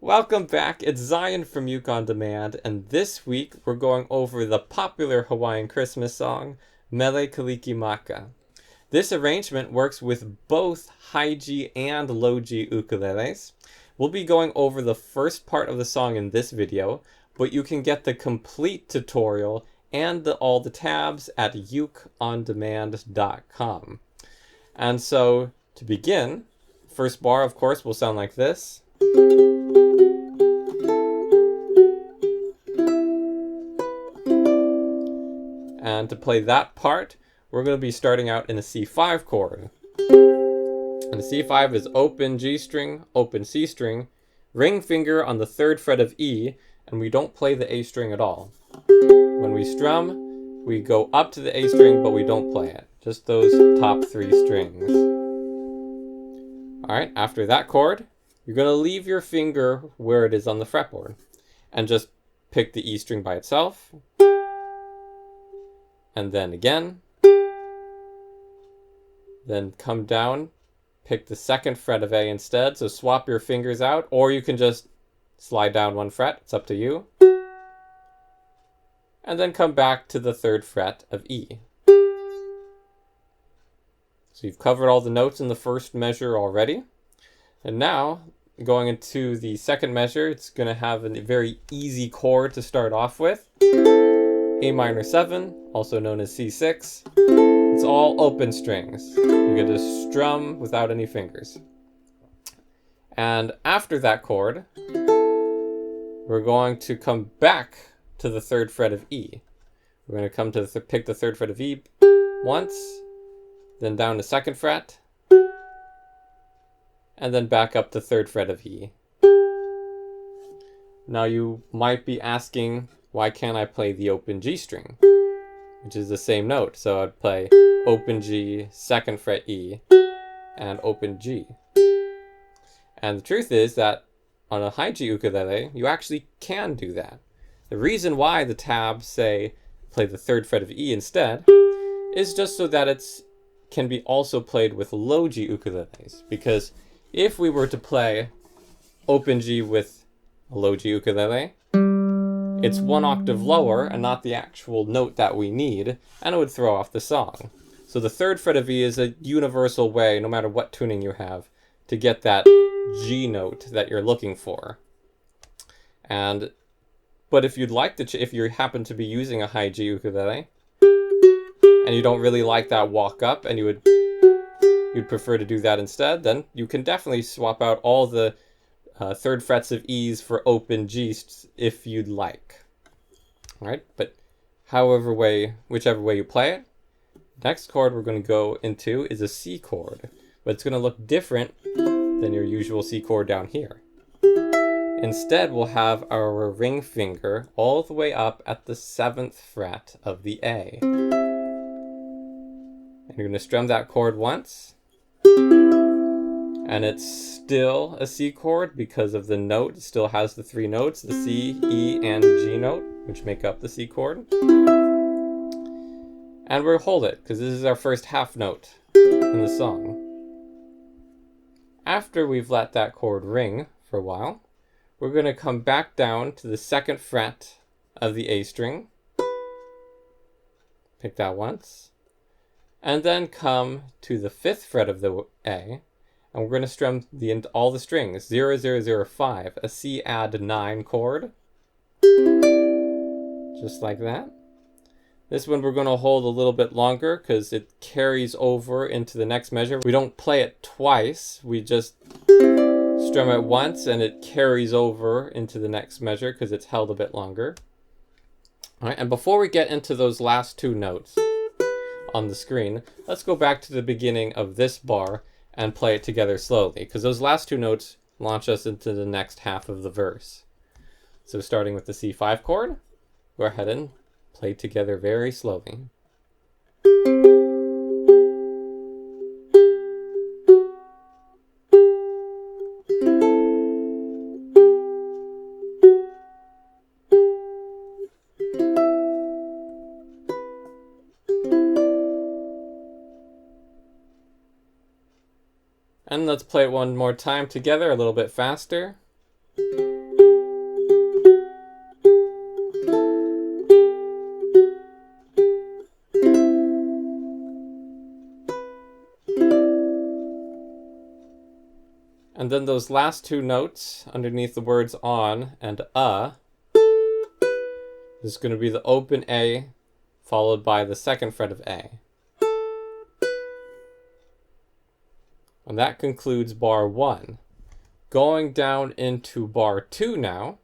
Welcome back, it's Zion from Uke On Demand, and this week we're going over the popular Hawaiian Christmas song, Mele Kalikimaka. This arrangement works with both high G and low G ukuleles. We'll be going over the first part of the song in this video, but you can get the complete tutorial and all the tabs at ukeondemand.com. And so, to begin, first bar, of course, will sound like this. And to play that part, we're going to be starting out in a C5 chord. And the C5 is open G string, open C string, ring finger on the 3rd fret of E, and we don't play the A string at all. When we strum, we go up to the A string, but we don't play it. Just those top 3 strings. Alright, after that chord, you're going to leave your finger where it is on the fretboard, and just pick the E string by itself. And then again, then come down, pick the 2nd fret of A instead, so swap your fingers out, or you can just slide down 1 fret, it's up to you. And then come back to the 3rd fret of E. So you've covered all the notes in the first measure already. And now, going into the second measure, it's going to have a very easy chord to start off with. A minor 7, also known as C6. It's all open strings. You get to strum without any fingers. And after that chord, we're going to come back to the 3rd fret of E. We're going to come to pick the 3rd fret of E once, then down to 2nd fret, and then back up to 3rd fret of E. Now you might be asking, why can't I play the open G string, which is the same note? So I'd play open G, 2nd fret E, and open G. And the truth is that on a high G ukulele, you actually can do that. The reason why the tabs say play the 3rd fret of E instead is just so that it can be also played with low G ukuleles. Because if we were to play open G with a low G ukulele, it's 1 octave lower and not the actual note that we need, and it would throw off the song. So the 3rd fret of E is a universal way, no matter what tuning you have, to get that G note that you're looking for. But if you'd like to, if you happen to be using a high G ukulele, and you don't really like that walk up, and you'd prefer to do that instead, then you can definitely swap out all the 3rd frets of E's for open G's if you'd like. Alright, but whichever way you play it, next chord we're going to go into is a C chord, but it's going to look different than your usual C chord down here. Instead, we'll have our ring finger all the way up at the 7th fret of the A. And you're going to strum that chord once. And it's still a C chord because of the note. It still has the 3 notes, the C, E, and G note, which make up the C chord. And we'll hold it, because this is our first half note in the song. After we've let that chord ring for a while, we're going to come back down to the 2nd fret of the A string. Pick that once. And then come to the 5th fret of the A. And we're going to strum all the strings, 0, 0, 0, 5, a C add 9 chord. Just like that. This one we're going to hold a little bit longer because it carries over into the next measure. We don't play it twice, we just strum it once and it carries over into the next measure because it's held a bit longer. All right, and before we get into those last 2 notes on the screen, let's go back to the beginning of this bar and play it together slowly, because those last 2 notes launch us into the next half of the verse. So starting with the C5 chord, go ahead and play together very slowly. And let's play it one more time together, a little bit faster. And then those last two notes underneath the words on and is going to be the open A followed by the second fret of A. And that concludes bar 1. Going down into bar 2 now,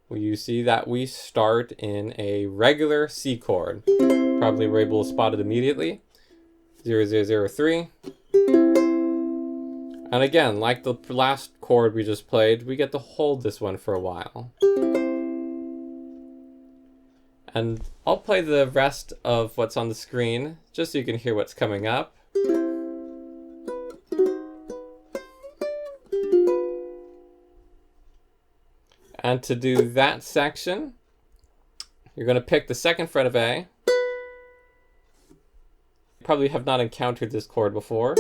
well, you see that we start in a regular C chord. Probably were able to spot it immediately. 0, 0, 0, 3. And again, like the last chord we just played, we get to hold this one for a while. And I'll play the rest of what's on the screen, just so you can hear what's coming up. And to do that section, you're going to pick the second fret of A. You probably have not encountered this chord before.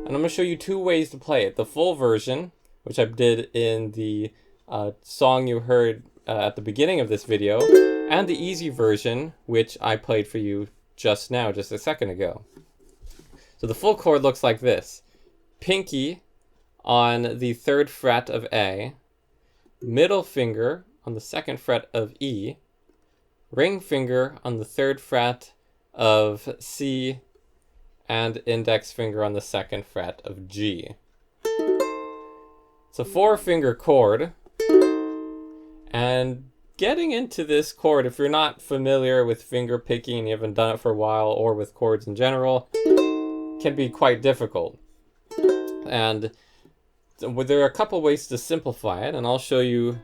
And I'm going to show you two ways to play it. The full version, which I did in the song you heard at the beginning of this video, and the easy version, which I played for you just now, just a second ago. So the full chord looks like this. Pinky on the 3rd fret of A, middle finger on the 2nd fret of E, ring finger on the 3rd fret of C, and index finger on the 2nd fret of G. It's a 4-finger chord, and getting into this chord, if you're not familiar with finger picking and you haven't done it for a while, or with chords in general, can be quite difficult. And there are a couple ways to simplify it, and I'll show you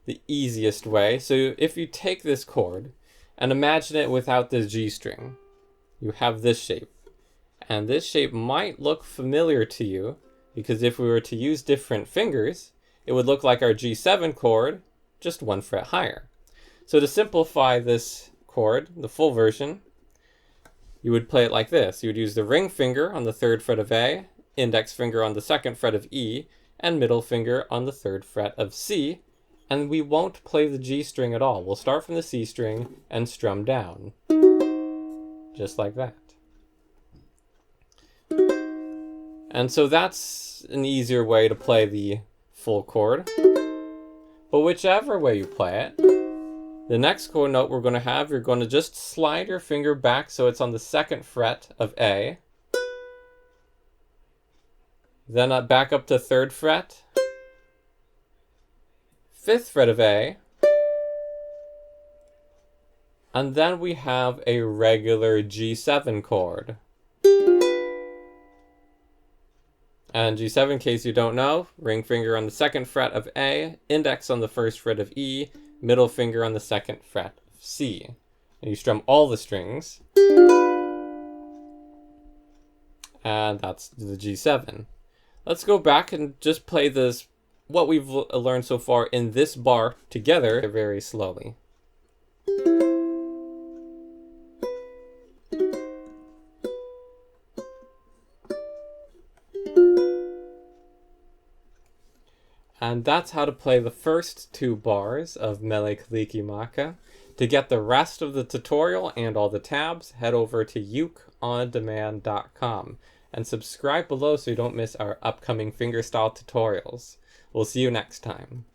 the easiest way. So if you take this chord and imagine it without the G string, you have this shape. And this shape might look familiar to you, because if we were to use different fingers, it would look like our G7 chord, just 1 fret higher. So to simplify this chord, the full version, you would play it like this. You would use the ring finger on the 3rd fret of A, index finger on the 2nd fret of E, and middle finger on the 3rd fret of C, and we won't play the G string at all. We'll start from the C string and strum down, just like that. And so that's an easier way to play the full chord. But whichever way you play it, the next chord note we're going to have, you're going to just slide your finger back so it's on the 2nd fret of A. Then back up to 3rd fret, 5th fret of A, and then we have a regular G7 chord. And G7, in case you don't know, ring finger on the 2nd fret of A, index on the 1st fret of E, middle finger on the 2nd fret of C. And you strum all the strings. And that's the G7. Let's go back and just play this, what we've learned so far in this bar together very slowly. And that's how to play the first 2 bars of Mele Kalikimaka. To get the rest of the tutorial and all the tabs, head over to ukeondemand.com and subscribe below so you don't miss our upcoming fingerstyle tutorials. We'll see you next time.